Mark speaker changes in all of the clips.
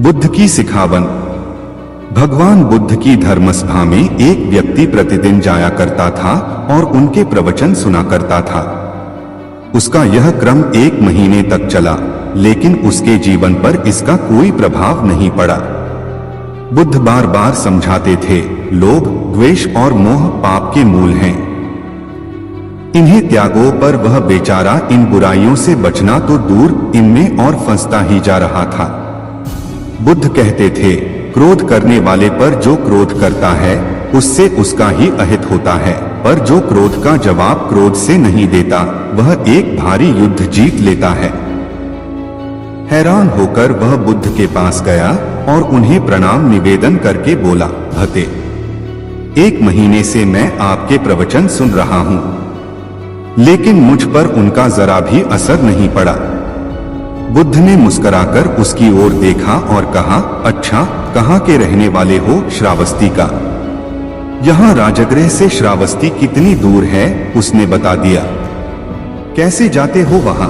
Speaker 1: बुद्ध की सिखावन। भगवान बुद्ध की धर्मसभा में एक व्यक्ति प्रतिदिन जाया करता था और उनके प्रवचन सुना करता था। उसका यह क्रम 1 महीने तक चला, लेकिन उसके जीवन पर इसका कोई प्रभाव नहीं पड़ा। बुद्ध बार बार समझाते थे, लोभ, द्वेष और मोह पाप के मूल हैं। इन्हें त्यागो, पर वह बेचारा इन बुराइयों से बचना तो दूर, इनमें और फंसता ही जा रहा था। बुद्ध कहते थे, क्रोध करने वाले पर जो क्रोध करता है उससे उसका ही अहित होता है, पर जो क्रोध का जवाब क्रोध से नहीं देता वह एक भारी युद्ध जीत लेता है। हैरान होकर वह बुद्ध के पास गया और उन्हें प्रणाम निवेदन करके बोला, भते, 1 महीने से मैं आपके प्रवचन सुन रहा हूं, लेकिन मुझ पर उनका जरा भी असर नहीं पड़ा। बुद्ध ने मुस्कुराकर उसकी ओर देखा और कहा, अच्छा, कहाँ के रहने वाले हो? श्रावस्ती का। यहाँ राजगृह से श्रावस्ती कितनी दूर है? उसने बता दिया। कैसे जाते हो वहां?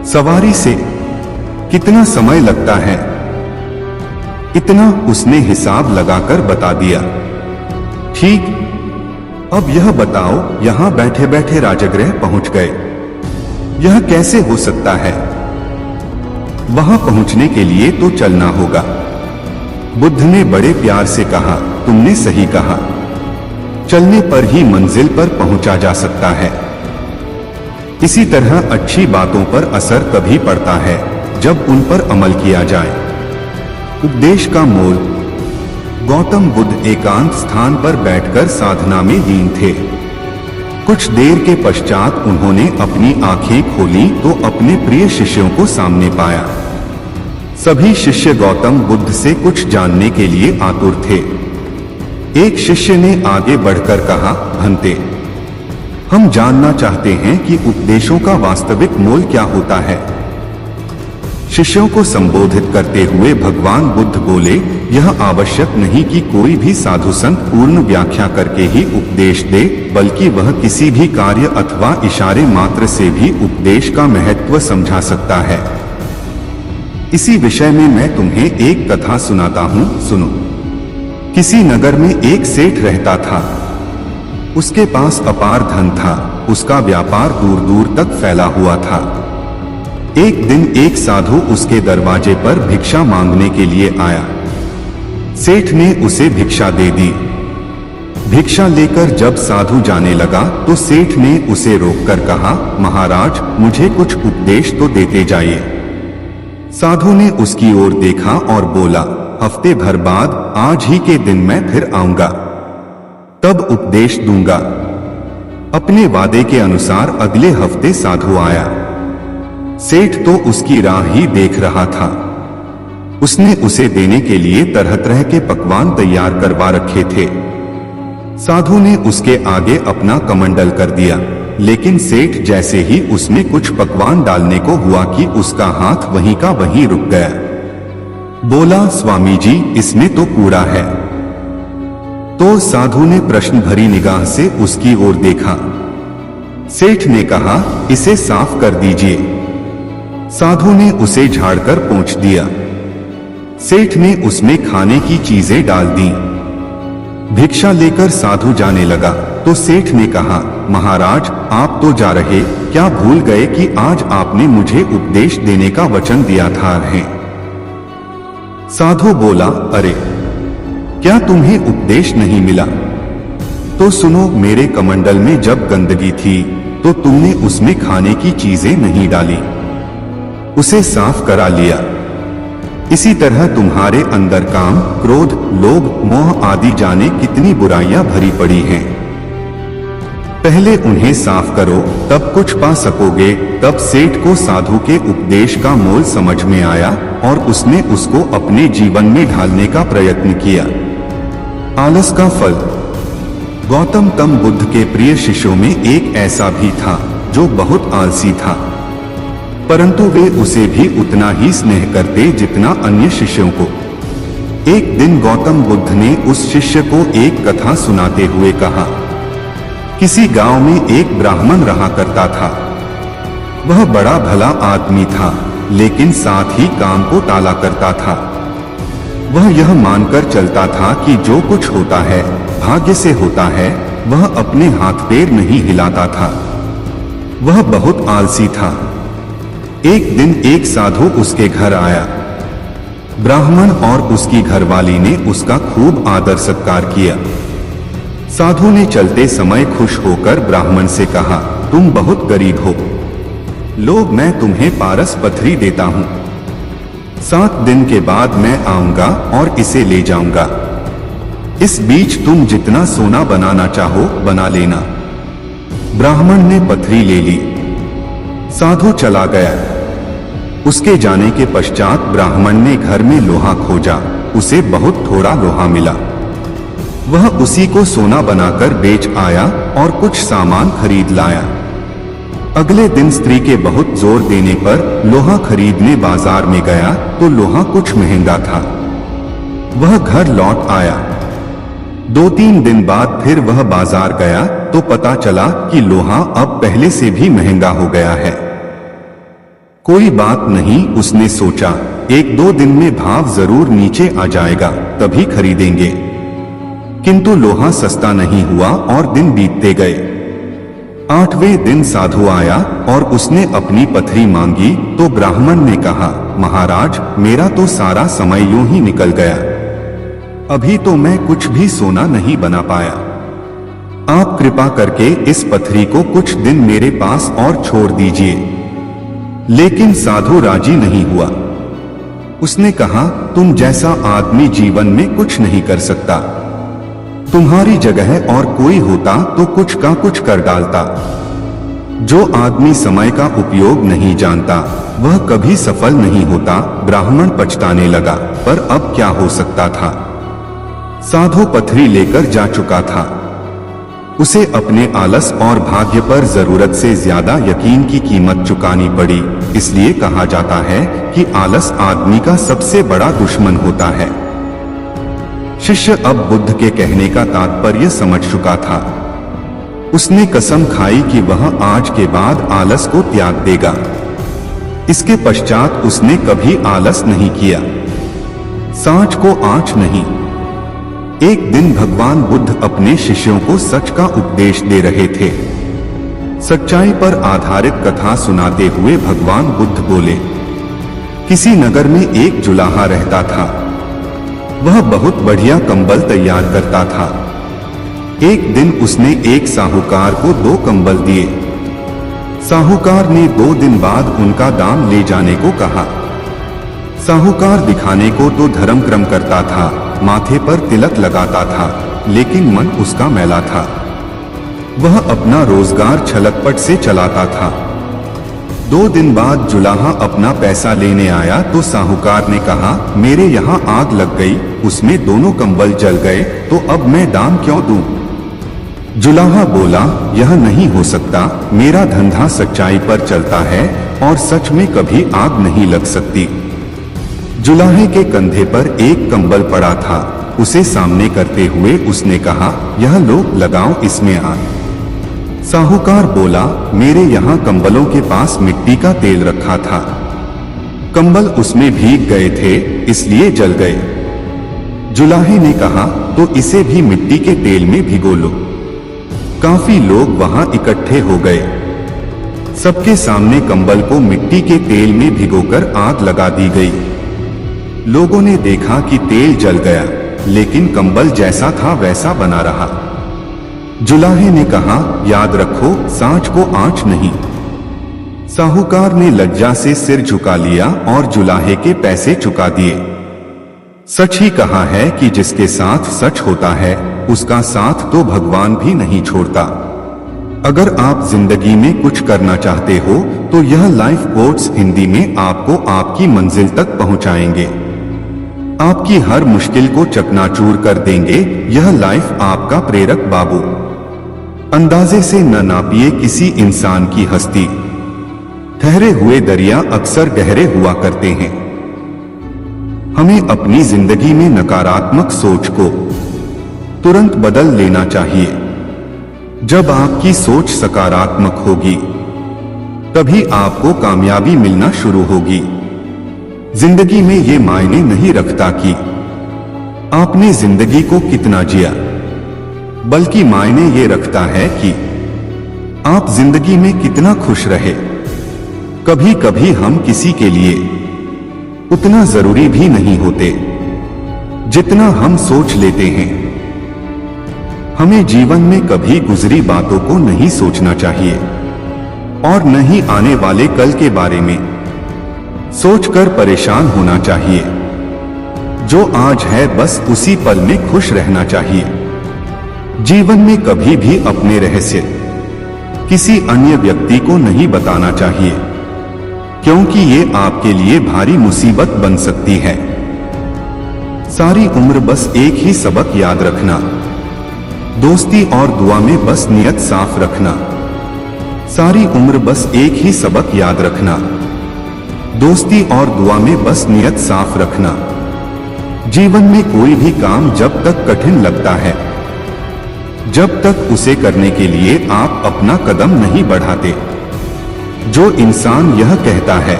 Speaker 1: सवारी से। कितना समय लगता है? इतना, उसने हिसाब लगाकर बता दिया। ठीक, अब यह बताओ, यहां बैठे बैठे राजगृह पहुंच गए, यह कैसे हो सकता है? वहां पहुंचने के लिए तो चलना होगा। बुद्ध ने बड़े प्यार से कहा, तुमने सही कहा, चलने पर ही मंजिल पर पहुंचा जा सकता है। इसी तरह अच्छी बातों पर असर तभी पड़ता है जब उन पर अमल किया जाए। उपदेश का मोल। गौतम बुद्ध एकांत स्थान पर बैठकर साधना में लीन थे। कुछ देर के पश्चात उन्होंने अपनी आंखें खोली तो अपने प्रिय शिष्यों को सामने पाया। सभी शिष्य गौतम बुद्ध से कुछ जानने के लिए आतुर थे। एक शिष्य ने आगे बढ़कर कहा, भंते, हम जानना चाहते हैं कि उपदेशों का वास्तविक मोल क्या होता है। शिष्यों को संबोधित करते हुए भगवान बुद्ध बोले, यह आवश्यक नहीं कि कोई भी साधु संत पूर्ण व्याख्या करके ही उपदेश दे, बल्कि वह किसी भी कार्य अथवा इशारे मात्र से भी उपदेश का महत्व समझा सकता है। इसी विषय में मैं तुम्हें एक कथा सुनाता हूं, सुनो। किसी नगर में एक सेठ रहता था। उसके पास अपार धन था। उसका व्यापार दूर दूर तक फैला हुआ था। एक दिन एक साधु उसके दरवाजे पर भिक्षा मांगने के लिए आया। सेठ ने उसे भिक्षा दे दी। भिक्षा लेकर जब साधु जाने लगा तो सेठ ने उसे रोककर कहा, महाराज, मुझे कुछ उपदेश तो देते जाइए। साधु ने उसकी ओर देखा और बोला, हफ्ते भर बाद आज ही के दिन मैं फिर आऊंगा, तब उपदेश दूंगा। अपने वादे के अनुसार अगले हफ्ते साधु आया। सेठ तो उसकी राह ही देख रहा था। उसने उसे देने के लिए तरह तरह के पकवान तैयार करवा रखे थे। साधु ने उसके आगे अपना कमंडल कर दिया, लेकिन सेठ जैसे ही उसमें कुछ पकवान डालने को हुआ कि उसका हाथ वहीं का वहीं रुक गया। बोला, स्वामी जी, इसमें तो कूड़ा है। तो साधु ने प्रश्न भरी निगाह से उसकी ओर देखा। सेठ ने कहा, इसे साफ कर दीजिए। साधु ने उसे झाड़कर पोंछ दिया। सेठ ने उसमें खाने की चीजें डाल दी। भिक्षा लेकर साधु जाने लगा तो सेठ ने कहा, महाराज, आप तो जा रहे, क्या भूल गए कि आज आपने मुझे उपदेश देने का वचन दिया था? साधु बोला, अरे, क्या तुम्हें उपदेश नहीं मिला? तो सुनो, मेरे कमंडल में जब गंदगी थी तो तुमने उसमें खाने की चीजें नहीं डाली, उसे साफ करा लिया। इसी तरह तुम्हारे अंदर काम, क्रोध, लोभ, मोह आदि जाने कितनी बुराइयां भरी पड़ी हैं। पहले उन्हें साफ करो, तब कुछ पा सकोगे। तब सेठ को साधु के उपदेश का मोल समझ में आया और उसने उसको अपने जीवन में ढालने का प्रयत्न किया। आलस का फल। गौतम बुद्ध के प्रिय शिष्यों में एक ऐसा भी था जो बहुत आलसी था, परंतु वे उसे भी उतना ही स्नेह करते जितना अन्य शिष्यों को। एक दिन गौतम बुद्ध ने उस शिष्य को एक कथा सुनाते हुए कहा, किसी गांव में एक ब्राह्मण रहा करता था। वह बड़ा भला आदमी था, लेकिन साथ ही काम को टाला करता था। वह यह मानकर चलता था कि जो कुछ होता है भाग्य से होता है, वह अपने हाथ पैर नहीं हिलाता था। वह बहुत आलसी था। एक दिन एक साधु उसके घर आया। ब्राह्मण और उसकी घरवाली ने उसका खूब आदर सत्कार किया। साधु ने चलते समय खुश होकर ब्राह्मण से कहा, तुम बहुत गरीब हो, लो मैं तुम्हें पारस पथरी देता हूं। 7 दिन के बाद मैं आऊंगा और इसे ले जाऊंगा। इस बीच तुम जितना सोना बनाना चाहो बना लेना। ब्राह्मण ने पथरी ले ली। साधु चला गया। उसके जाने के पश्चात ब्राह्मण ने घर में लोहा खोजा। उसे बहुत थोड़ा लोहा मिला। वह उसी को सोना बनाकर बेच आया और कुछ सामान खरीद लाया। अगले दिन स्त्री के बहुत जोर देने पर लोहा खरीदने बाजार में गया तो लोहा कुछ महंगा था। वह घर लौट आया। 2-3 दिन बाद फिर वह बाजार गया तो पता चला कि लोहा अब पहले से भी महंगा हो गया है। कोई बात नहीं, उसने सोचा 1-2 दिन में भाव जरूर नीचे आ जाएगा, तभी खरीदेंगे। किंतु लोहा सस्ता नहीं हुआ और दिन बीतते गए। 8वें दिन साधु आया और उसने अपनी पथरी मांगी तो ब्राह्मण ने कहा, महाराज मेरा तो सारा समय यूं ही निकल गया, अभी तो मैं कुछ भी सोना नहीं बना पाया। आप कृपा करके इस पथरी को कुछ दिन मेरे पास और छोड़ दीजिए। लेकिन साधु राजी नहीं हुआ। उसने कहा, तुम जैसा आदमी जीवन में कुछ नहीं कर सकता। तुम्हारी जगह और कोई होता तो कुछ का कुछ कर डालता। जो आदमी समय का उपयोग नहीं जानता वह कभी सफल नहीं होता। ब्राह्मण पछताने लगा, पर अब क्या हो सकता था। साधु पथरी लेकर जा चुका था। उसे अपने आलस और भाग्य पर जरूरत से ज्यादा यकीन की कीमत चुकानी पड़ी। इसलिए कहा जाता है कि आलस आदमी का सबसे बड़ा दुश्मन होता है। शिष्य अब बुद्ध के कहने का तात्पर्य समझ चुका था। उसने कसम खाई कि वह आज के बाद आलस को त्याग देगा। इसके पश्चात उसने कभी आलस नहीं किया। सांच को आंच नहीं। एक दिन भगवान बुद्ध अपने शिष्यों को सच का उपदेश दे रहे थे। सच्चाई पर आधारित कथा सुनाते हुए भगवान बुद्ध बोले, किसी नगर में एक जुलाहा रहता था। वह बहुत बढ़िया कंबल तैयार करता था। एक दिन उसने एक साहूकार को 2 कंबल दिए। साहूकार ने 2 दिन बाद उनका दाम ले जाने को कहा। साहूकार दिखाने को तो धर्म क्रम करता था, माथे पर तिलक लगाता था, लेकिन मन उसका मैला था। वह अपना रोजगार छलकपट से चलाता था। 2 दिन बाद जुलाहा अपना पैसा लेने आया तो साहूकार ने कहा, मेरे यहाँ आग लग गई, उसमें दोनों कंबल जल गए, तो अब मैं दाम क्यों दूं? जुलाहा बोला, यह नहीं हो सकता, मेरा धंधा सच्चाई पर चलता है और सच में कभी आग नहीं लग सकती। जुलाहे के कंधे पर एक कंबल पड़ा था। उसे सामने करते हुए उसने कहा, यह लो, लगाओ इसमें आग। साहूकार बोला, मेरे यहाँ कंबलों के पास मिट्टी का तेल रखा था, कंबल उसमें भीग गए थे इसलिए जल गए। जुलाहे ने कहा, तो इसे भी मिट्टी के तेल में भिगो लो। काफी लोग वहां इकट्ठे हो गए। सबके सामने कंबल को मिट्टी के तेल में भिगोकर आग लगा दी गई। लोगों ने देखा कि तेल जल गया, लेकिन कंबल जैसा था वैसा बना रहा। जुलाहे ने कहा, याद रखो, सांच को आंच नहीं। साहूकार ने लज्जा से सिर झुका लिया और जुलाहे के पैसे चुका दिए। सच ही कहा है कि जिसके साथ सच होता है उसका साथ तो भगवान भी नहीं छोड़ता। अगर आप जिंदगी में कुछ करना चाहते हो तो यह लाइफ कोट्स हिंदी में आपको आपकी मंजिल तक पहुंचाएंगे, आपकी हर मुश्किल को चकनाचूर कर देंगे। यह लाइफ आपका प्रेरक बाबू। अंदाजे से न नापिए किसी इंसान की हस्ती। ठहरे हुए दरिया अक्सर गहरे हुआ करते हैं। हमें अपनी जिंदगी में नकारात्मक सोच को तुरंत बदल लेना चाहिए। जब आपकी सोच सकारात्मक होगी तभी आपको कामयाबी मिलना शुरू होगी। जिंदगी में ये मायने नहीं रखता कि आपने जिंदगी को कितना जिया, बल्कि मायने ये रखता है कि आप जिंदगी में कितना खुश रहे। कभी कभी हम किसी के लिए उतना जरूरी भी नहीं होते जितना हम सोच लेते हैं। हमें जीवन में कभी गुजरी बातों को नहीं सोचना चाहिए और न ही आने वाले कल के बारे में सोचकर परेशान होना चाहिए। जो आज है बस उसी पल में खुश रहना चाहिए। जीवन में कभी भी अपने रहस्य किसी अन्य व्यक्ति को नहीं बताना चाहिए, क्योंकि ये आपके लिए भारी मुसीबत बन सकती है। सारी उम्र बस एक ही सबक याद रखना, दोस्ती और दुआ में बस नियत साफ रखना। सारी उम्र बस एक ही सबक याद रखना, दोस्ती और दुआ में बस नियत साफ रखना। जीवन में कोई भी काम जब तक कठिन लगता है, जब तक उसे करने के लिए आप अपना कदम नहीं बढ़ाते। जो इंसान यह कहता है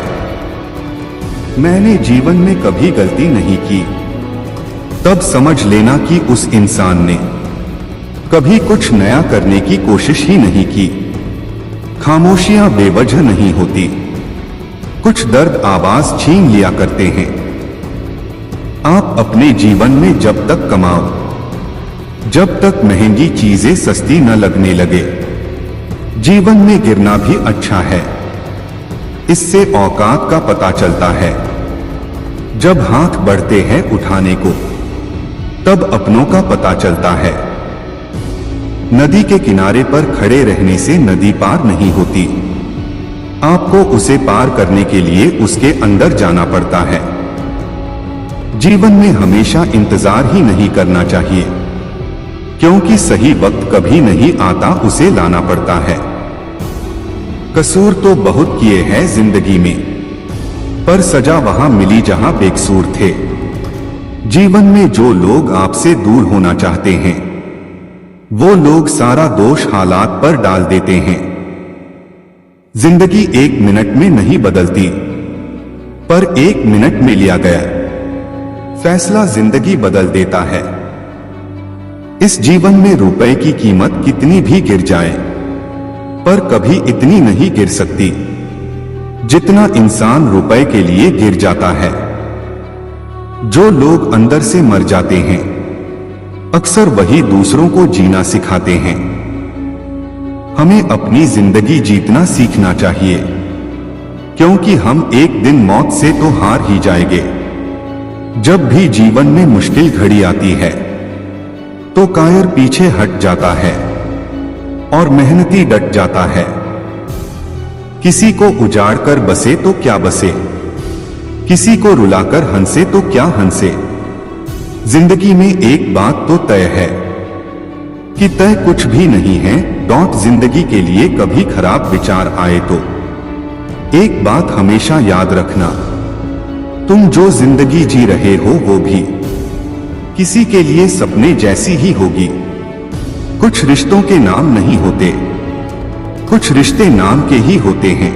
Speaker 1: मैंने जीवन में कभी गलती नहीं की, तब समझ लेना कि उस इंसान ने कभी कुछ नया करने की कोशिश ही नहीं की। खामोशियां बेवजह नहीं होती, कुछ दर्द आवाज छीन लिया करते हैं। आप अपने जीवन में जब तक कमाओ, जब तक महंगी चीजें सस्ती न लगने लगे, जीवन में गिरना भी अच्छा है। इससे औकात का पता चलता है। जब हाथ बढ़ते हैं उठाने को, तब अपनों का पता चलता है। नदी के किनारे पर खड़े रहने से नदी पार नहीं होती, आपको उसे पार करने के लिए उसके अंदर जाना पड़ता है। जीवन में हमेशा इंतजार ही नहीं करना चाहिए, क्योंकि सही वक्त कभी नहीं आता, उसे लाना पड़ता है। कसूर तो बहुत किए हैं जिंदगी में, पर सजा वहां मिली जहां बेकसूर थे। जीवन में जो लोग आपसे दूर होना चाहते हैं, वो लोग सारा दोष हालात पर डाल देते हैं। जिंदगी एक मिनट में नहीं बदलती, पर एक मिनट में लिया गया फैसला जिंदगी बदल देता है। इस जीवन में रुपए की कीमत कितनी भी गिर जाए, पर कभी इतनी नहीं गिर सकती जितना इंसान रुपए के लिए गिर जाता है। जो लोग अंदर से मर जाते हैं, अक्सर वही दूसरों को जीना सिखाते हैं। हमें अपनी जिंदगी जीतना सीखना चाहिए, क्योंकि हम एक दिन मौत से तो हार ही जाएंगे। जब भी जीवन में मुश्किल घड़ी आती है, तो कायर पीछे हट जाता है और मेहनती डट जाता है। किसी को उजाड़ कर बसे तो क्या बसे, किसी को रुलाकर हंसे तो क्या हंसे। जिंदगी में एक बात तो तय है कि तय कुछ भी नहीं है। जिंदगी के लिए कभी खराब विचार आए तो एक बात हमेशा याद रखना, तुम जो जिंदगी जी रहे हो वो भी किसी के लिए सपने जैसी ही होगी। कुछ रिश्तों के नाम नहीं होते, कुछ रिश्ते नाम के ही होते हैं।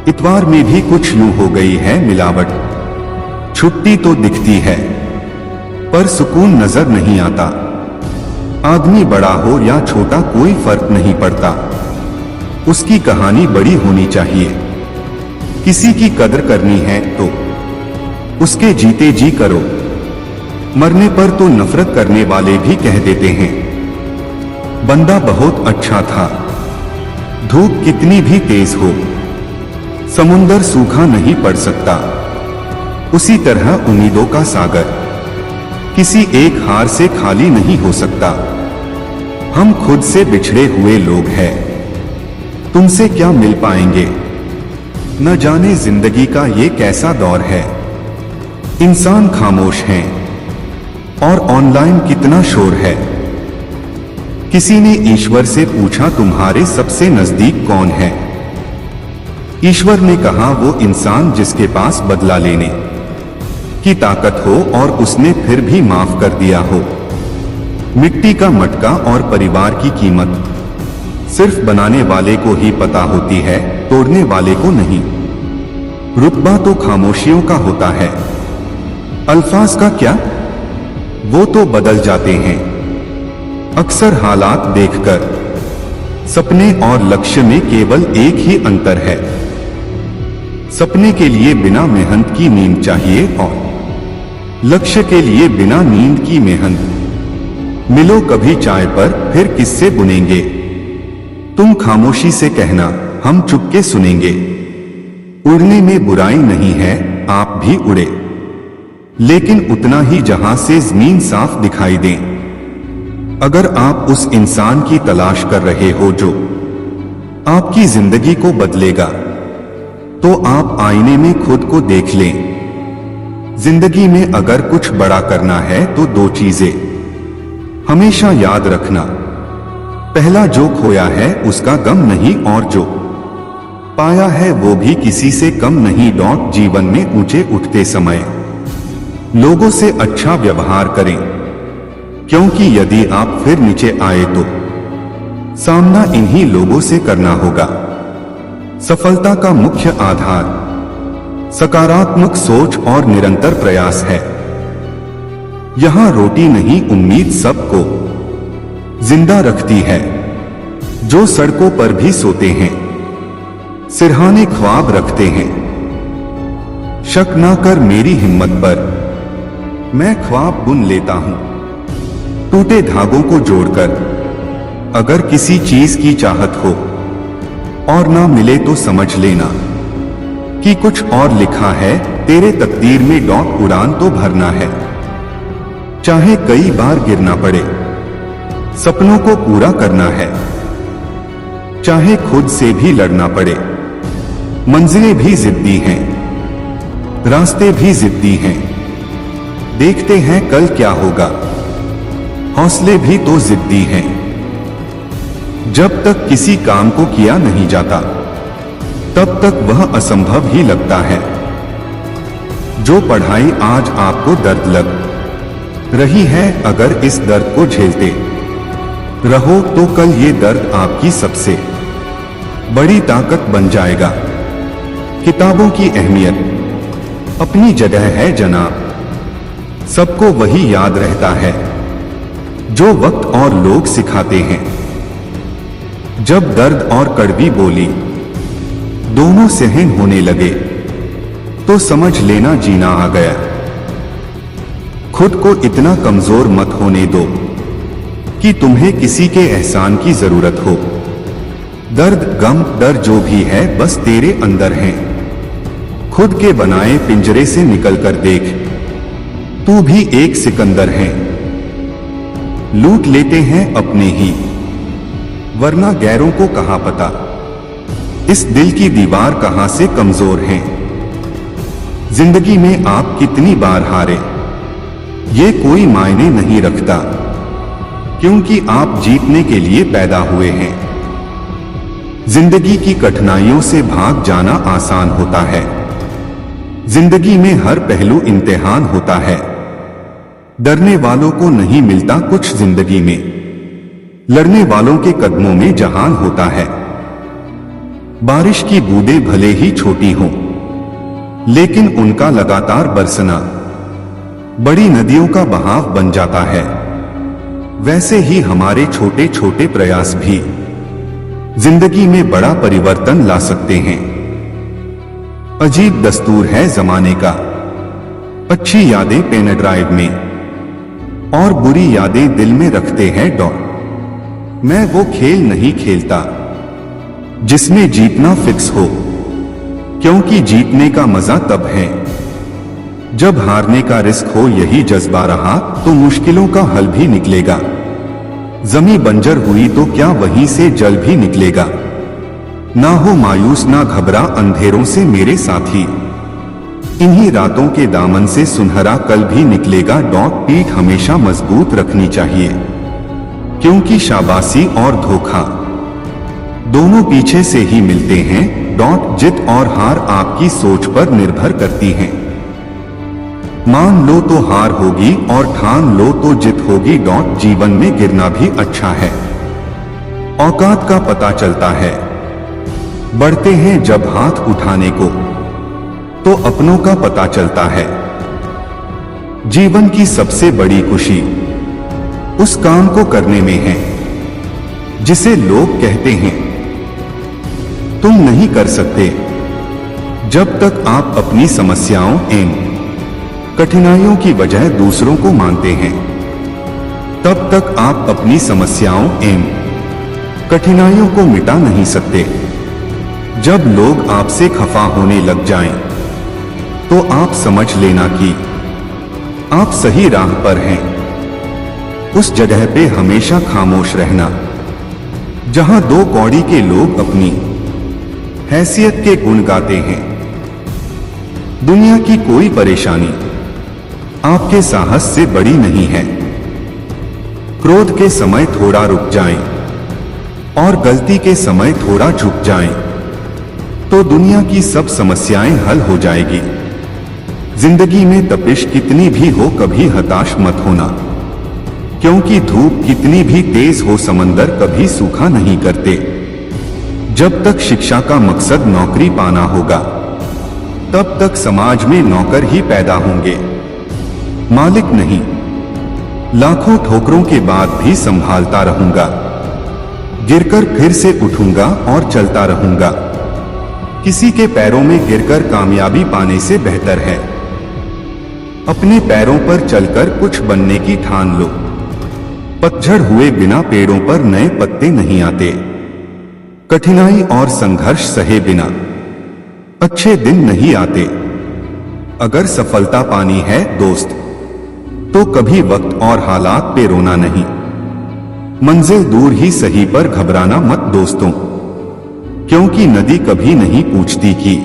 Speaker 1: इतवार में भी कुछ यूं हो गई है मिलावट, छुट्टी तो दिखती है पर सुकून नजर नहीं आता। आदमी बड़ा हो या छोटा कोई फर्क नहीं पड़ता, उसकी कहानी बड़ी होनी चाहिए। किसी की कदर करनी है तो उसके जीते जी करो, मरने पर तो नफरत करने वाले भी कह देते हैं बंदा बहुत अच्छा था। धूप कितनी भी तेज हो, समुंदर सूखा नहीं पड़ सकता। उसी तरह उम्मीदों का सागर किसी एक हार से खाली नहीं हो सकता। हम खुद से बिछड़े हुए लोग हैं, तुमसे क्या मिल पाएंगे। न जाने जिंदगी का ये कैसा दौर है, इंसान खामोश हैं और ऑनलाइन कितना शोर है। किसी ने ईश्वर से पूछा तुम्हारे सबसे नजदीक कौन है। ईश्वर ने कहा वो इंसान जिसके पास बदला लेने की ताकत हो और उसने फिर भी माफ कर दिया हो। मिट्टी का मटका और परिवार की कीमत सिर्फ बनाने वाले को ही पता होती है, तोड़ने वाले को नहीं। रुतबा तो खामोशियों का होता है, अल्फाज का क्या, वो तो बदल जाते हैं अक्सर हालात देखकर। सपने और लक्ष्य में केवल एक ही अंतर है, सपने के लिए बिना मेहनत की नींद चाहिए और लक्ष्य के लिए बिना नींद की मेहनत। मिलो कभी चाय पर फिर किससे बुनेंगे, तुम खामोशी से कहना हम चुपके सुनेंगे। उड़ने में बुराई नहीं है, आप भी उड़े, लेकिन उतना ही जहां से जमीन साफ दिखाई दे। अगर आप उस इंसान की तलाश कर रहे हो जो आपकी जिंदगी को बदलेगा, तो आप आईने में खुद को देख लें। जिंदगी में अगर कुछ बड़ा करना है तो दो चीजें हमेशा याद रखना, पहला जो खोया है उसका गम नहीं, और जो पाया है वो भी किसी से कम नहीं। जीवन में ऊंचे उठते समय लोगों से अच्छा व्यवहार करें, क्योंकि यदि आप फिर नीचे आए तो सामना इन्हीं लोगों से करना होगा। सफलता का मुख्य आधार सकारात्मक सोच और निरंतर प्रयास है। यहां रोटी नहीं, उम्मीद सबको जिंदा रखती है। जो सड़कों पर भी सोते हैं, सिरहाने ख्वाब रखते हैं। शक ना कर मेरी हिम्मत पर, मैं ख्वाब बुन लेता हूं टूटे धागों को जोड़कर। अगर किसी चीज की चाहत हो और ना मिले तो समझ लेना कि कुछ और लिखा है तेरे तकदीर में। उड़ान तो भरना है, चाहे कई बार गिरना पड़े। सपनों को पूरा करना है, चाहे खुद से भी लड़ना पड़े। मंजिलें भी जिद्दी हैं, रास्ते भी जिद्दी हैं। देखते हैं कल क्या होगा, हौसले भी तो जिद्दी हैं। जब तक किसी काम को किया नहीं जाता, तब तक वह असंभव ही लगता है। जो पढ़ाई आज आपको दर्द लग रही है, अगर इस दर्द को झेलते रहो तो कल ये दर्द आपकी सबसे बड़ी ताकत बन जाएगा। किताबों की अहमियत अपनी जगह है जनाब, सबको वही याद रहता है जो वक्त और लोग सिखाते हैं। जब दर्द और कड़वी बोली दोनों सहन होने लगे, तो समझ लेना जीना आ गया। खुद को इतना कमजोर मत होने दो कि तुम्हें किसी के एहसान की जरूरत हो। दर्द, गम, डर जो भी है बस तेरे अंदर है। खुद के बनाए पिंजरे से निकलकर देख, तू भी एक सिकंदर है। लूट लेते हैं अपने ही, वरना गैरों को कहां पता इस दिल की दीवार कहां से कमजोर है। जिंदगी में आप कितनी बार हारे ये कोई मायने नहीं रखता, क्योंकि आप जीतने के लिए पैदा हुए हैं। जिंदगी की कठिनाइयों से भाग जाना आसान होता है। जिंदगी में हर पहलू इम्तिहान होता है। डरने वालों को नहीं मिलता कुछ जिंदगी में, लड़ने वालों के कदमों में जहान होता है। बारिश की बूंदें भले ही छोटी हों, लेकिन उनका लगातार बरसना बड़ी नदियों का बहाव बन जाता है। वैसे ही हमारे छोटे छोटे प्रयास भी जिंदगी में बड़ा परिवर्तन ला सकते हैं। अजीब दस्तूर है जमाने का, अच्छी यादें पेन ड्राइव में और बुरी यादें दिल में रखते हैं मैं वो खेल नहीं खेलता जिसमें जीतना फिक्स हो, क्योंकि जीतने का मजा तब है जब हारने का रिस्क हो। यही जज्बा रहा तो मुश्किलों का हल भी निकलेगा। जमी बंजर हुई तो क्या वहीं से जल भी निकलेगा। ना हो मायूस ना घबरा अंधेरों से मेरे साथी, इन्हीं रातों के दामन से सुनहरा कल भी निकलेगा। पीठ हमेशा मजबूत रखनी चाहिए, क्योंकि शाबाशी और धोखा दोनों पीछे से ही मिलते हैं। जित और हार आपकी सोच पर निर्भर करती हैं। मान लो तो हार होगी और ठान लो तो जित होगी। जीवन में गिरना भी अच्छा है, औकात का पता चलता है। बढ़ते हैं जब हाथ उठाने को तो अपनों का पता चलता है। जीवन की सबसे बड़ी खुशी उस काम को करने में है जिसे लोग कहते हैं तुम नहीं कर सकते। जब तक आप अपनी समस्याओं एवं कठिनाइयों की वजह दूसरों को मानते हैं, तब तक आप अपनी समस्याओं एवं कठिनाइयों को मिटा नहीं सकते। जब लोग आपसे खफा होने लग जाएं, तो आप समझ लेना कि आप सही राह पर हैं। उस जगह पे हमेशा खामोश रहना जहां दो कौड़ी के लोग अपनी हैसियत के गुण गाते हैं। दुनिया की कोई परेशानी आपके साहस से बड़ी नहीं है। क्रोध के समय थोड़ा रुक जाएं और गलती के समय थोड़ा झुक जाएं, तो दुनिया की सब समस्याएं हल हो जाएगी। जिंदगी में तपिश कितनी भी हो, कभी हताश मत होना, क्योंकि धूप कितनी भी तेज हो, समंदर कभी सूखा नहीं करते। जब तक शिक्षा का मकसद नौकरी पाना होगा, तब तक समाज में नौकर ही पैदा होंगे, मालिक नहीं। लाखों ठोकरों के बाद भी संभालता रहूंगा, गिरकर फिर से उठूंगा और चलता रहूंगा। किसी के पैरों में गिरकर कामयाबी पाने से बेहतर है अपने पैरों पर चलकर कुछ बनने की ठान लो। पतझड़ हुए बिना पेड़ों पर नए पत्ते नहीं आते। कठिनाई और संघर्ष सहे बिना अच्छे दिन नहीं आते। अगर सफलता पानी है दोस्त, तो कभी वक्त और हालात पे रोना नहीं। मंजिल दूर ही सही पर घबराना मत दोस्तों, क्योंकि नदी कभी नहीं पूछती कि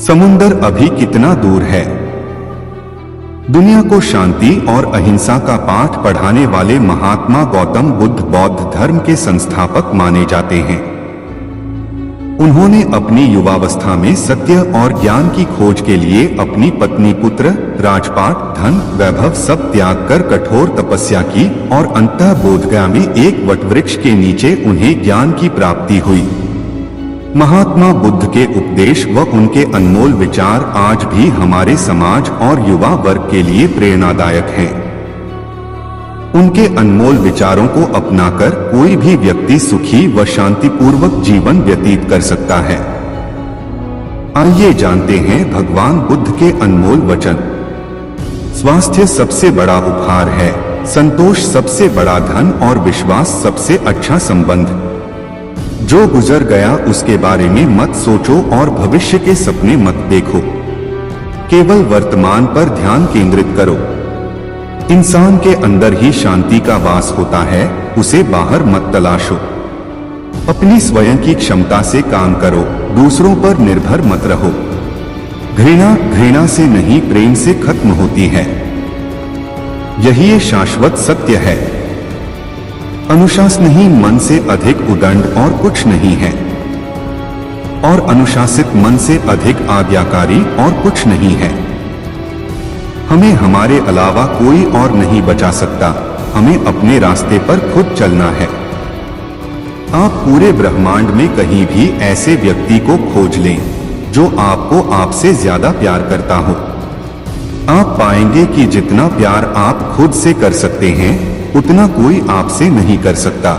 Speaker 1: समुंदर अभी कितना दूर है। दुनिया को शांति और अहिंसा का पाठ पढ़ाने वाले महात्मा गौतम बुद्ध बौद्ध धर्म के संस्थापक माने जाते हैं। उन्होंने अपनी युवावस्था में सत्य और ज्ञान की खोज के लिए अपनी पत्नी, पुत्र, राजपाट, धन, वैभव सब त्याग कर कठोर तपस्या की और अंततः बोधगया में एक वटवृक्ष के नीचे उन्हें ज्ञान की प्राप्ति हुई। महात्मा बुद्ध के उपदेश व उनके अनमोल विचार आज भी हमारे समाज और युवा वर्ग के लिए प्रेरणादायक हैं। उनके अनमोल विचारों को अपनाकर कोई भी व्यक्ति सुखी व शांतिपूर्वक जीवन व्यतीत कर सकता है। आइए जानते हैं भगवान बुद्ध के अनमोल वचन। स्वास्थ्य सबसे बड़ा उपहार है, संतोष सबसे बड़ा धन और विश्वास सबसे अच्छा संबंध। जो गुजर गया उसके बारे में मत सोचो और भविष्य के सपने मत देखो। केवल वर्तमान पर ध्यान केंद्रित करो। इंसान के अंदर ही शांति का वास होता है, उसे बाहर मत तलाशो। अपनी स्वयं की क्षमता से काम करो, दूसरों पर निर्भर मत रहो। घृणा घृणा से नहीं प्रेम से खत्म होती है, यही शाश्वत सत्य है। अनुशासनहीन मन से अधिक उदंड और कुछ नहीं है, और अनुशासित मन से अधिक आज्ञाकारी और कुछ नहीं है। हमें हमारे अलावा कोई और नहीं बचा सकता, हमें अपने रास्ते पर खुद चलना है। आप पूरे ब्रह्मांड में कहीं भी ऐसे व्यक्ति को खोज लें जो आपको आपसे ज्यादा प्यार करता हो। आप पाएंगे कि जितना प्यार आप खुद से कर सकते हैं, उतना कोई आपसे नहीं कर सकता।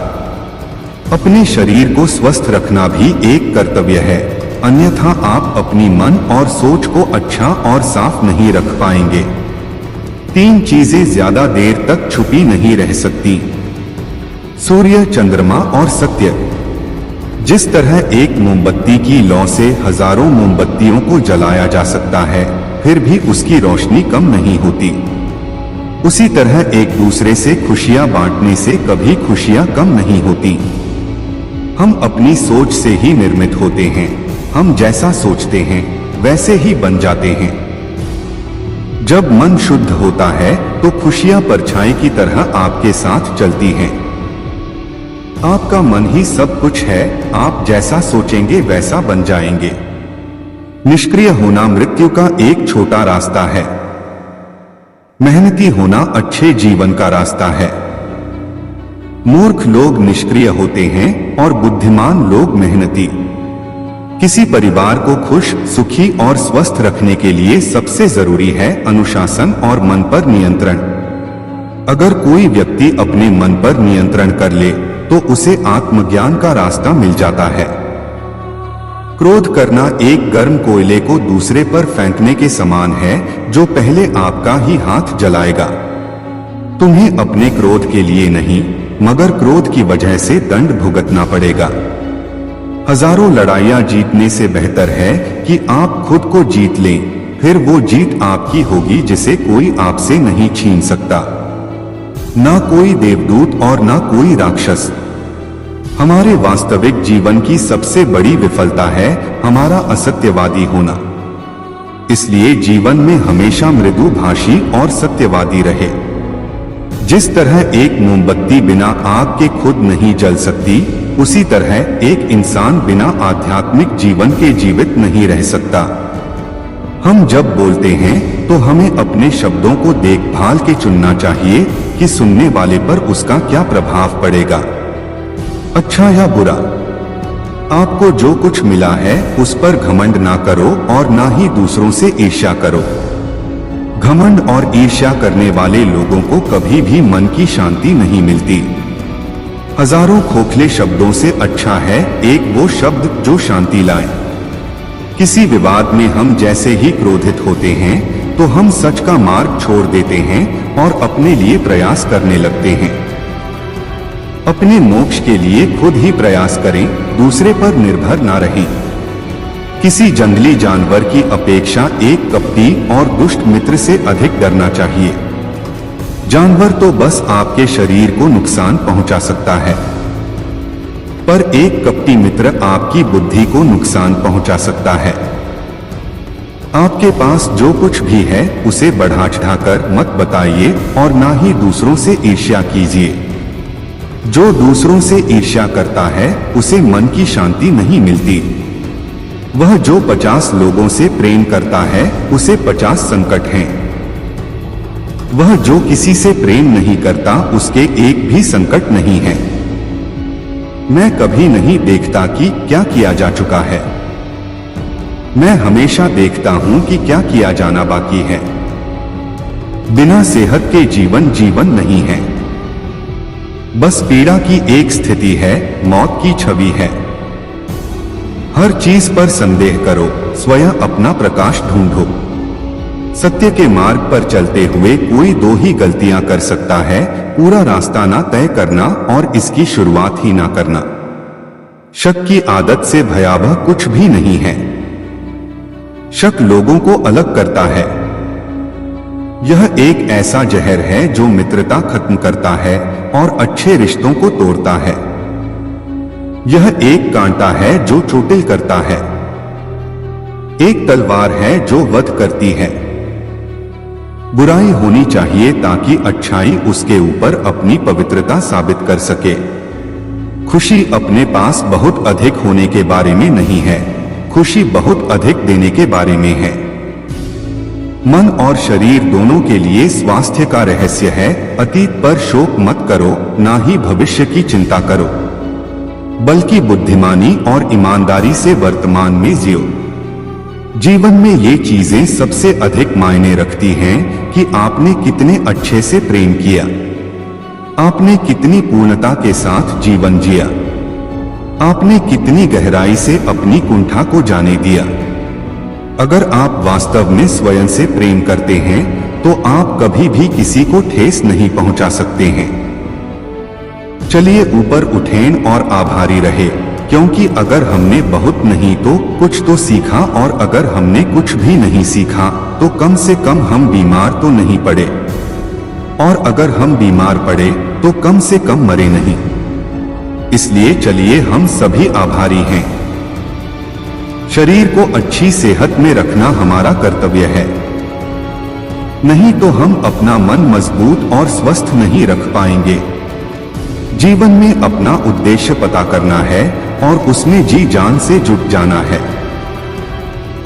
Speaker 1: अपने शरीर को स्वस्थ रखना भी एक कर्तव्य है, अन्यथा आप अपनी मन और सोच को अच्छा और साफ नहीं रख पाएंगे। 3 चीजें ज्यादा देर तक छुपी नहीं रह सकती: सूर्य, चंद्रमा और सत्य। जिस तरह एक मोमबत्ती की लौ से हजारों मोमबत्तियों को जलाया जा सकता है, फिर भी उसकी रोशनी कम नहीं होती, उसी तरह एक दूसरे से खुशियां बांटने से कभी खुशियां कम नहीं होती। हम अपनी सोच से ही निर्मित होते हैं। हम जैसा सोचते हैं वैसे ही बन जाते हैं। जब मन शुद्ध होता है तो खुशियां परछाई की तरह आपके साथ चलती हैं। आपका मन ही सब कुछ है, आप जैसा सोचेंगे वैसा बन जाएंगे। निष्क्रिय होना मृत्यु का एक छोटा रास्ता है, मेहनती होना अच्छे जीवन का रास्ता है। मूर्ख लोग निष्क्रिय होते हैं और बुद्धिमान लोग मेहनती। किसी परिवार को खुश, सुखी और स्वस्थ रखने के लिए सबसे जरूरी है अनुशासन और मन पर नियंत्रण। अगर कोई व्यक्ति अपने मन पर नियंत्रण कर ले तो उसे आत्मज्ञान का रास्ता मिल जाता है। क्रोध करना एक गर्म कोयले को दूसरे पर फेंकने के समान है, जो पहले आपका ही हाथ जलाएगा। तुम्हें अपने क्रोध के लिए नहीं, मगर क्रोध की वजह से दंड भुगतना पड़ेगा। हजारों लड़ाइयां जीतने से बेहतर है कि आप खुद को जीत लें, फिर वो जीत आपकी होगी जिसे कोई आपसे नहीं छीन सकता। ना कोई देवदूत और ना कोई राक्षस। हमारे वास्तविक जीवन की सबसे बड़ी विफलता है हमारा असत्यवादी होना। इसलिए जीवन में हमेशा मृदुभाषी और सत्यवादी रहे। जिस तरह एक मोमबत्ती बिना आग के खुद नहीं जल सकती, उसी तरह एक इंसान बिना आध्यात्मिक जीवन के जीवित नहीं रह सकता। हम जब बोलते हैं तो हमें अपने शब्दों को देखभाल के चुनना चाहिए कि सुनने वाले पर उसका क्या प्रभाव पड़ेगा, अच्छा या बुरा। आपको जो कुछ मिला है उस पर घमंड ना करो और ना ही दूसरों से ईर्ष्या करो। घमंड और ईर्ष्या करने वाले लोगों को कभी भी मन की शांति नहीं मिलती। हजारों खोखले शब्दों से अच्छा है एक वो शब्द जो शांति लाए। किसी विवाद में हम जैसे ही क्रोधित होते हैं तो हम सच का मार्ग छोड़ देते हैं और अपने लिए प्रयास करने लगते हैं। अपने मोक्ष के लिए खुद ही प्रयास करें, दूसरे पर निर्भर ना रहें। किसी जंगली जानवर की अपेक्षा एक कपटी और दुष्ट मित्र से अधिक डरना चाहिए। जानवर तो बस आपके शरीर को नुकसान पहुंचा सकता है, पर एक कपटी मित्र आपकी बुद्धि को नुकसान पहुंचा सकता है। आपके पास जो कुछ भी है उसे बढ़ा चढ़ाकर मत बताइए और ना ही दूसरों से ईर्ष्या कीजिए। जो दूसरों से ईर्ष्या करता है उसे मन की शांति नहीं मिलती। वह जो 50 लोगों से प्रेम करता है उसे 50 संकट हैं। वह जो किसी से प्रेम नहीं करता उसके एक भी संकट नहीं है। मैं कभी नहीं देखता कि क्या किया जा चुका है, मैं हमेशा देखता हूं कि क्या किया जाना बाकी है। बिना सेहत के जीवन नहीं है, बस पीड़ा की एक स्थिति है, मौत की छवि है। हर चीज पर संदेह करो, स्वयं अपना प्रकाश ढूंढो। सत्य के मार्ग पर चलते हुए कोई दो ही गलतियां कर सकता है, पूरा रास्ता ना तय करना और इसकी शुरुआत ही ना करना। शक की आदत से भयावह कुछ भी नहीं है। शक लोगों को अलग करता है। यह एक ऐसा जहर है जो मित्रता खत्म करता है और अच्छे रिश्तों को तोड़ता है। यह एक कांटा है जो चोटिल करता है, एक तलवार है जो वध करती है। बुराई होनी चाहिए ताकि अच्छाई उसके ऊपर अपनी पवित्रता साबित कर सके। खुशी अपने पास बहुत अधिक होने के बारे में नहीं है, खुशी बहुत अधिक देने के बारे में है। मन और शरीर दोनों के लिए स्वास्थ्य का रहस्य है अतीत पर शोक मत करो, ना ही भविष्य की चिंता करो, बल्कि बुद्धिमानी और ईमानदारी से वर्तमान में जियो। जीवन में ये चीजें सबसे अधिक मायने रखती हैं कि आपने कितने अच्छे से प्रेम किया, आपने कितनी पूर्णता के साथ जीवन जिया, आपने कितनी गहराई से अपनी कुंठा को जाने दिया। अगर आप वास्तव में स्वयं से प्रेम करते हैं तो आप कभी भी किसी को ठेस नहीं पहुंचा सकते हैं। चलिए ऊपर उठें और आभारी रहे, क्योंकि अगर हमने बहुत नहीं तो कुछ तो सीखा, और अगर हमने कुछ भी नहीं सीखा तो कम से कम हम बीमार तो नहीं पड़े, और अगर हम बीमार पड़े तो कम से कम मरे नहीं। इसलिए चलिए हम सभी आभारी हैं। शरीर को अच्छी सेहत में रखना हमारा कर्तव्य है, नहीं तो हम अपना मन मजबूत और स्वस्थ नहीं रख पाएंगे। जीवन में अपना उद्देश्य पता करना है और उसमें जी जान से जुट जाना है।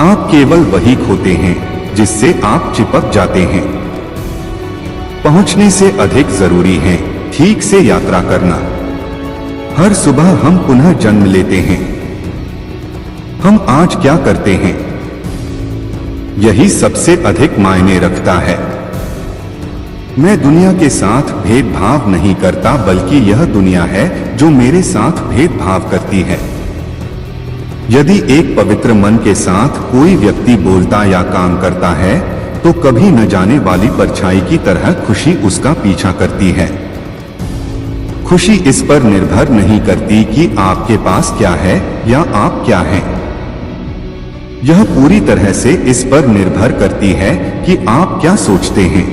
Speaker 1: आप केवल वही खोते हैं जिससे आप चिपक जाते हैं। पहुंचने से अधिक जरूरी है ठीक से यात्रा करना। हर सुबह हम पुनः जन्म लेते हैं, हम आज क्या करते हैं, यही सबसे अधिक मायने रखता है। मैं दुनिया के साथ भेदभाव नहीं करता, बल्कि यह दुनिया है जो मेरे साथ भेदभाव करती है। यदि एक पवित्र मन के साथ कोई व्यक्ति बोलता या काम करता है तो कभी न जाने वाली परछाई की तरह खुशी उसका पीछा करती है। खुशी इस पर निर्भर नहीं करती कि आपके पास क्या है या आप क्या हैं। यह पूरी तरह से इस पर निर्भर करती है कि आप क्या सोचते हैं।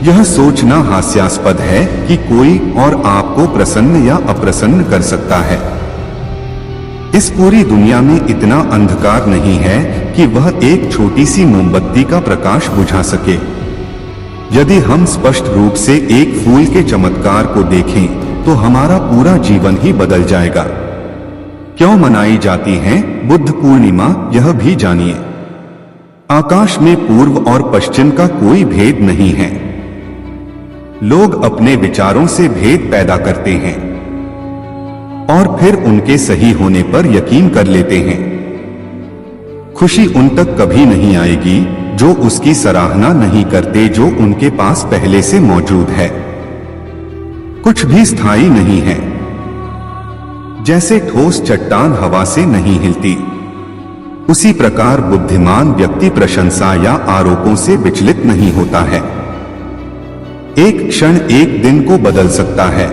Speaker 1: यह सोचना हास्यास्पद है कि कोई और आपको प्रसन्न या अप्रसन्न कर सकता है। इस पूरी दुनिया में इतना अंधकार नहीं है कि वह एक छोटी सी मोमबत्ती का प्रकाश बुझा सके। यदि हम स्पष्ट रूप से एक फूल के चमत्कार को देखें तो हमारा पूरा जीवन ही बदल जाएगा। क्यों मनाई जाती है बुद्ध पूर्णिमा, यह भी जानिए। आकाश में पूर्व और पश्चिम का कोई भेद नहीं है। लोग अपने विचारों से भेद पैदा करते हैं और फिर उनके सही होने पर यकीन कर लेते हैं। खुशी उन तक कभी नहीं आएगी जो उसकी सराहना नहीं करते जो उनके पास पहले से मौजूद है। कुछ भी स्थायी नहीं है। जैसे ठोस चट्टान हवा से नहीं हिलती, उसी प्रकार बुद्धिमान व्यक्ति प्रशंसा या आरोपों से विचलित नहीं होता है। एक क्षण एक दिन को बदल सकता है।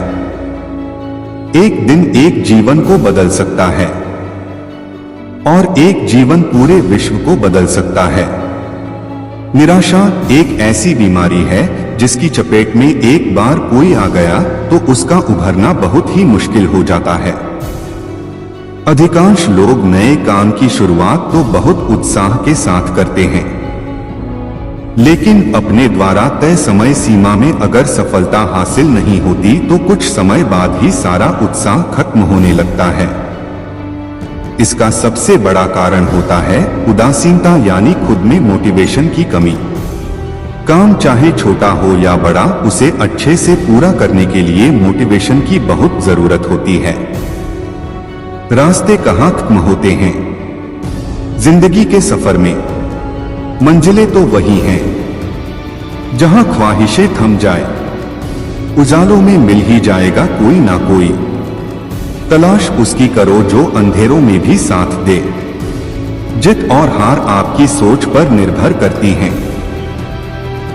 Speaker 1: एक दिन एक जीवन को बदल सकता है और एक जीवन पूरे विश्व को बदल सकता है। निराशा एक ऐसी बीमारी है जिसकी चपेट में एक बार कोई आ गया तो उसका उभरना बहुत ही मुश्किल हो जाता है। अधिकांश लोग नए काम की शुरुआत तो बहुत उत्साह के साथ करते हैं, लेकिन अपने द्वारा तय समय सीमा में अगर सफलता हासिल नहीं होती तो कुछ समय बाद ही सारा उत्साह खत्म होने लगता है। इसका सबसे बड़ा कारण होता है उदासीनता, यानी खुद में मोटिवेशन की कमी। काम चाहे छोटा हो या बड़ा, उसे अच्छे से पूरा करने के लिए मोटिवेशन की बहुत जरूरत होती है। रास्ते कहाँ खत्म होते हैं जिंदगी के सफर में? मंजिलें तो वही हैं जहां ख्वाहिशें थम जाए। उजालों में मिल ही जाएगा कोई ना कोई। तलाश उसकी करो जो अंधेरों में भी साथ दे। जित और हार आपकी सोच पर निर्भर करती हैं।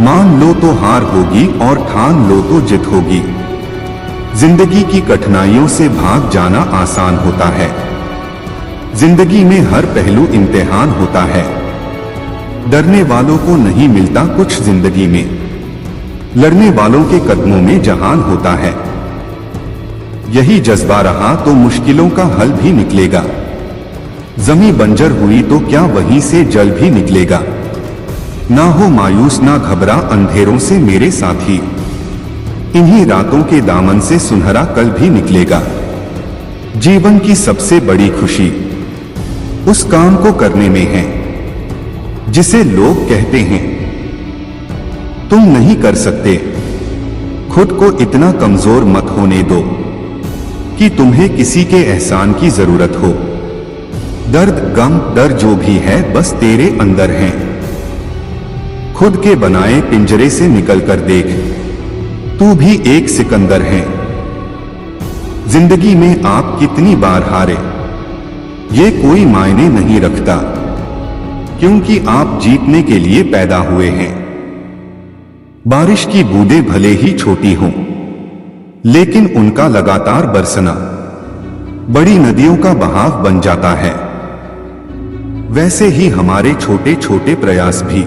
Speaker 1: मान लो तो हार होगी और ठान लो तो जित होगी। जिंदगी की कठिनाइयों से भाग जाना आसान होता है। जिंदगी में हर पहलू इम्तिहान होता है। डरने वालों को नहीं मिलता कुछ जिंदगी में, लड़ने वालों के कदमों में जहान होता है। यही जज्बा रहा तो मुश्किलों का हल भी निकलेगा। जमीन बंजर हुई तो क्या वहीं से जल भी निकलेगा। ना हो मायूस ना घबरा अंधेरों से मेरे साथी, इन्हीं रातों के दामन से सुनहरा कल भी निकलेगा। जीवन की सबसे बड़ी खुशी उस काम को करने में है जिसे लोग कहते हैं तुम नहीं कर सकते। खुद को इतना कमजोर मत होने दो कि तुम्हें किसी के एहसान की जरूरत हो। दर्द गम डर जो भी है बस तेरे अंदर है। खुद के बनाए पिंजरे से निकलकर देख, तू भी एक सिकंदर है। जिंदगी में आप कितनी बार हारे ये कोई मायने नहीं रखता, क्योंकि आप जीतने के लिए पैदा हुए हैं। बारिश की बूंदें भले ही छोटी हों, लेकिन उनका लगातार बरसना बड़ी नदियों का बहाव बन जाता है। वैसे ही हमारे छोटे छोटे प्रयास भी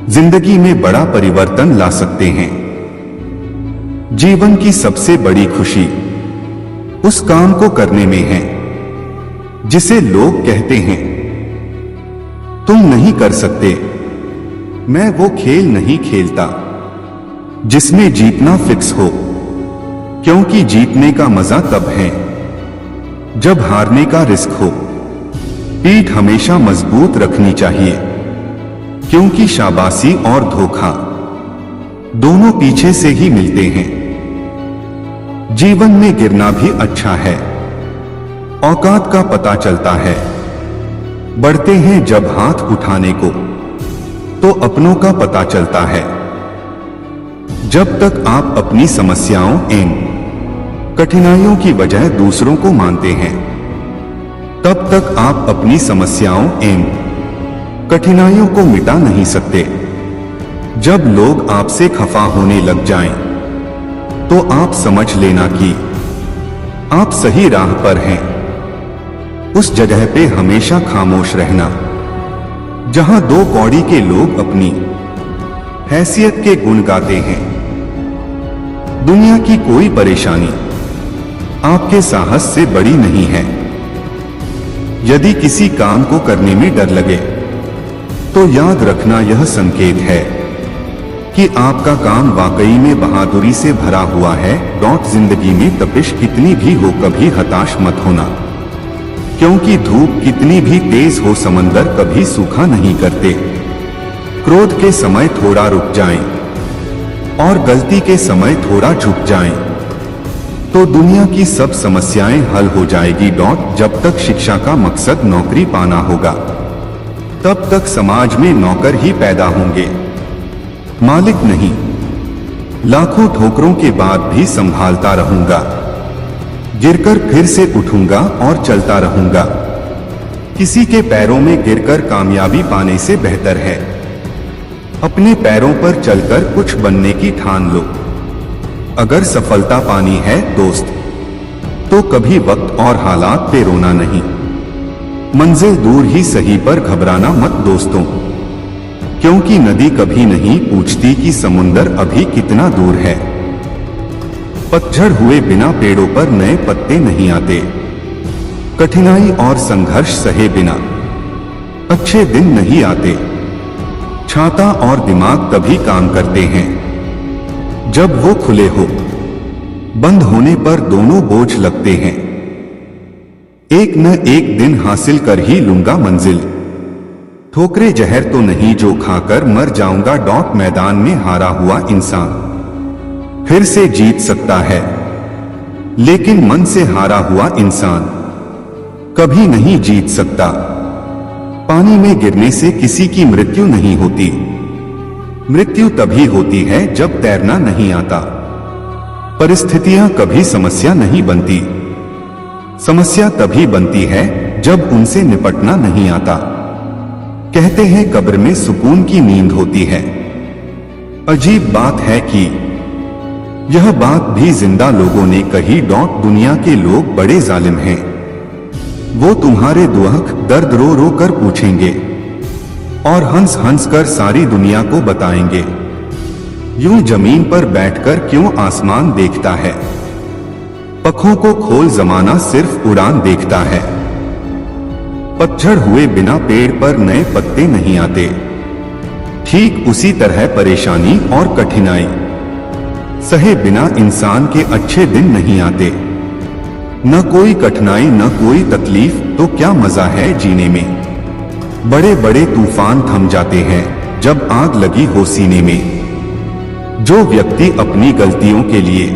Speaker 1: जिंदगी में बड़ा परिवर्तन ला सकते हैं। जीवन की सबसे बड़ी खुशी उस काम को करने में है जिसे लोग कहते हैं तुम नहीं कर सकते। मैं वो खेल नहीं खेलता जिसमें जीतना फिक्स हो, क्योंकि जीतने का मजा तब है जब हारने का रिस्क हो। पीठ हमेशा मजबूत रखनी चाहिए, क्योंकि शाबाशी और धोखा दोनों पीछे से ही मिलते हैं। जीवन में गिरना भी अच्छा है औकात का पता चलता है। बढ़ते हैं जब हाथ उठाने को, तो अपनों का पता चलता है। जब तक आप अपनी समस्याओं एवं कठिनाइयों की वजह दूसरों को मानते हैं, तब तक आप अपनी समस्याओं एवं कठिनाइयों को मिटा नहीं सकते। जब लोग आपसे खफा होने लग जाएं, तो आप समझ लेना कि आप सही राह पर हैं। उस जगह पे हमेशा खामोश रहना जहां दो कौड़ी के लोग अपनी हैसियत के गुण गाते हैं। दुनिया की कोई परेशानी आपके साहस से बड़ी नहीं है। यदि किसी काम को करने में डर लगे, तो याद रखना यह संकेत है कि आपका काम वाकई में बहादुरी से भरा हुआ है। जिंदगी में तपिश कितनी भी हो, कभी हताश मत होना, क्योंकि धूप कितनी भी तेज हो, समंदर कभी सूखा नहीं करते। क्रोध के समय थोड़ा रुक जाएं और गलती के समय थोड़ा झुक जाएं, तो दुनिया की सब समस्याएं हल हो जाएगी। जब तक शिक्षा का मकसद नौकरी पाना होगा, तब तक समाज में नौकर ही पैदा होंगे, मालिक नहीं। लाखों ठोकरों के बाद भी संभालता रहूंगा, गिरकर फिर से उठूंगा और चलता रहूंगा। किसी के पैरों में गिरकर कामयाबी पाने से बेहतर है अपने पैरों पर चलकर कुछ बनने की ठान लो। अगर सफलता पानी है दोस्त, तो कभी वक्त और हालात पे रोना नहीं। मंजिल दूर ही सही, पर घबराना मत दोस्तों, क्योंकि नदी कभी नहीं पूछती कि समुंदर अभी कितना दूर है। पतझड़ हुए बिना पेड़ों पर नए पत्ते नहीं आते। कठिनाई और संघर्ष सहे बिना अच्छे दिन नहीं आते। छाता और दिमाग तभी काम करते हैं जब वो खुले हो, बंद होने पर दोनों बोझ लगते हैं। एक न एक दिन हासिल कर ही लूंगा मंजिल, ठोकरे जहर तो नहीं जो खाकर मर जाऊंगा। मैदान में हारा हुआ इंसान फिर से जीत सकता है, लेकिन मन से हारा हुआ इंसान कभी नहीं जीत सकता। पानी में गिरने से किसी की मृत्यु नहीं होती। मृत्यु तभी होती है जब तैरना नहीं आता। परिस्थितियां कभी समस्या नहीं बनती। समस्या तभी बनती है जब उनसे निपटना नहीं आता। कहते हैं कब्र में सुकून की नींद होती है। अजीब बात है कि यह बात भी जिंदा लोगों ने कही। दुनिया के लोग बड़े जालिम हैं। वो तुम्हारे दुख दर्द रो रो कर पूछेंगे और हंस हंस कर सारी दुनिया को बताएंगे। यूं जमीन पर बैठकर क्यों आसमान देखता है? पखों को खोल जमाना सिर्फ उड़ान देखता है। पतझड़ हुए बिना पेड़ पर नए पत्ते नहीं आते। ठीक उसी तरह परेशानी और कठिनाई सहे बिना इंसान के अच्छे दिन नहीं आते। न कोई कठिनाई न कोई तकलीफ तो क्या मजा है जीने में। बड़े बड़े तूफान थम जाते हैं जब आग लगी हो सीने में। जो व्यक्ति अपनी गलतियों के लिए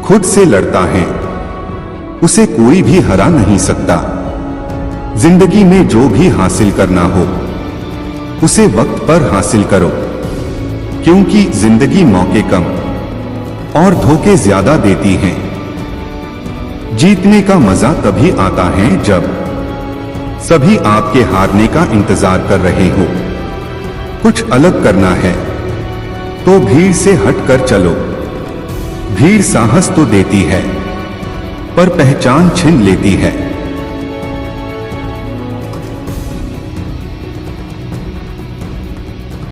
Speaker 1: खुद से लड़ता है, उसे कोई भी हरा नहीं सकता। जिंदगी में जो भी हासिल करना हो, उसे वक्त पर हासिल करो, क्योंकि जिंदगी मौके कम और धोखे ज्यादा देती हैं। जीतने का मजा तभी आता है जब सभी आपके हारने का इंतजार कर रहे हो। कुछ अलग करना है तो भीड़ से हटकर चलो। भीड़ साहस तो देती है, पर पहचान छीन लेती है।